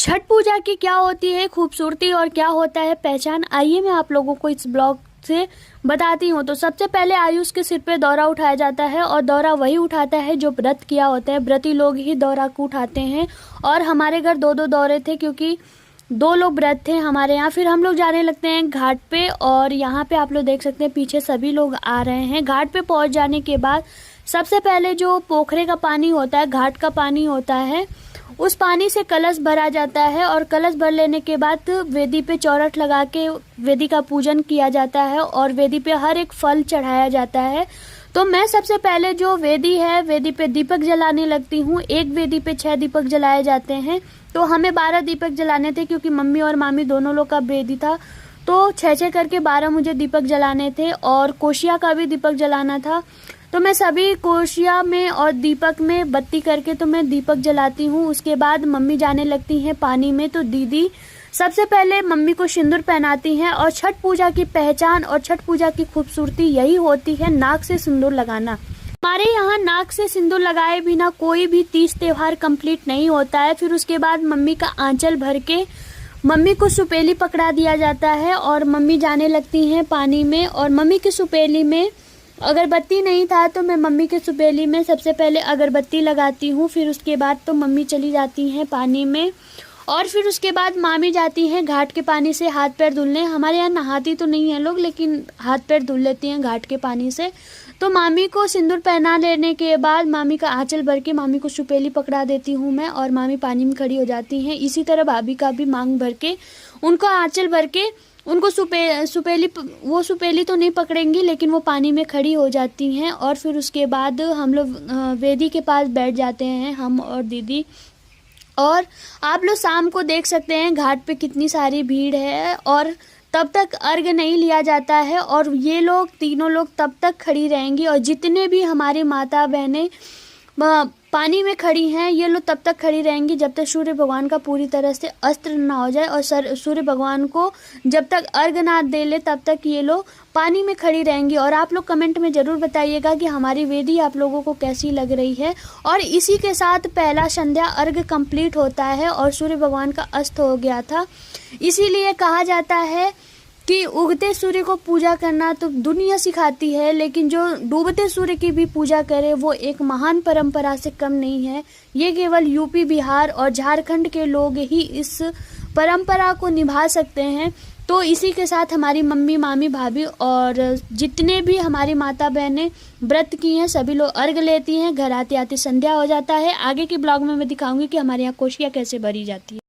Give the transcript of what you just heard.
छठ पूजा की क्या होती है खूबसूरती और क्या होता है पहचान, आइए मैं आप लोगों को इस ब्लॉग से बताती हूँ। तो सबसे पहले आयुष के सिर पे दौरा उठाया जाता है और दौरा वही उठाता है जो व्रत किया होता है। व्रती लोग ही दौरा को उठाते हैं और हमारे घर दो दो दौरे थे क्योंकि दो लोग व्रत थे हमारे यहाँ। फिर हम लोग जाने लगते हैं घाट पे और यहाँ पे आप लोग देख सकते हैं पीछे सभी लोग आ रहे हैं। घाट पे पहुँच जाने के बाद सबसे पहले जो पोखरे का पानी होता है, घाट का पानी होता है, उस पानी से कलश भरा जाता है और कलश भर लेने के बाद वेदी पे चौरठ लगा के वेदी का पूजन किया जाता है और वेदी पे हर एक फल चढ़ाया जाता है। तो मैं सबसे पहले जो वेदी है वेदी पे दीपक जलाने लगती हूँ। एक वेदी पे 6 दीपक जलाए जाते हैं, तो हमें 12 दीपक जलाने थे क्योंकि मम्मी और मामी दोनों लोग का वेदी था, तो 6 करके 12 मुझे दीपक जलाने थे और कोशिया का भी दीपक जलाना था। तो मैं सभी कोशिया में और दीपक में बत्ती करके तो मैं दीपक जलाती हूँ। उसके बाद मम्मी जाने लगती हैं पानी में, तो दीदी सबसे पहले मम्मी को सिंदूर पहनाती हैं। और छठ पूजा की पहचान और छठ पूजा की खूबसूरती यही होती है नाक से सिंदूर लगाना। हमारे यहाँ नाक से सिंदूर लगाए बिना कोई भी तीज त्योहार कंप्लीट नहीं होता है। फिर उसके बाद मम्मी का आंचल भर के मम्मी को सुपेली पकड़ा दिया जाता है और मम्मी जाने लगती हैं पानी में। और मम्मी की सुपेली में अगरबत्ती नहीं था तो मैं मम्मी के सुपेली में सबसे पहले अगरबत्ती लगाती हूँ। फिर उसके बाद तो मम्मी चली जाती हैं पानी में और फिर उसके बाद मामी जाती हैं घाट के पानी से हाथ पैर धुलने। हमारे यहाँ नहाती तो नहीं है लोग, लेकिन हाथ पैर धुल लेती हैं घाट के पानी से। तो मामी को सिंदूर पहना लेने के बाद मामी का आंचल भर के मामी को सुपेली पकड़ा देती हूँ मैं और मामी पानी में खड़ी हो जाती हैं। इसी तरह भाभी का भी मांग भर के उनको आंचल भर के उनको सुपेली वो सुपेली तो नहीं पकड़ेंगी लेकिन वो पानी में खड़ी हो जाती हैं। और फिर उसके बाद हम लोग वेदी के पास बैठ जाते हैं, हम और दीदी। और आप लोग शाम को देख सकते हैं घाट पे कितनी सारी भीड़ है और तब तक अर्घ नहीं लिया जाता है और ये लोग तीनों लोग तब तक खड़ी रहेंगी। और जितने भी हमारी माता बहनें पानी में खड़ी हैं ये लोग तब तक खड़ी रहेंगी जब तक सूर्य भगवान का पूरी तरह से अस्त्र ना हो जाए। और सूर्य भगवान को जब तक अर्घ ना दे ले तब तक ये लोग पानी में खड़ी रहेंगी। और आप लोग कमेंट में ज़रूर बताइएगा कि हमारी वेदी आप लोगों को कैसी लग रही है। और इसी के साथ पहला संध्या अर्घ कंप्लीट होता है और सूर्य भगवान का अस्त हो गया था। इसीलिए कहा जाता है कि उगते सूर्य को पूजा करना तो दुनिया सिखाती है, लेकिन जो डूबते सूर्य की भी पूजा करे वो एक महान परंपरा से कम नहीं है। ये केवल यूपी, बिहार और झारखंड के लोग ही इस परंपरा को निभा सकते हैं। तो इसी के साथ हमारी मम्मी, मामी, भाभी और जितने भी हमारी माता बहनें व्रत की हैं सभी लोग अर्घ लेती हैं। घर आते आते संध्या हो जाता है। आगे के ब्लॉग में मैं दिखाऊंगी कि हमारे यहाँ कोशिया कैसे भरी जाती है।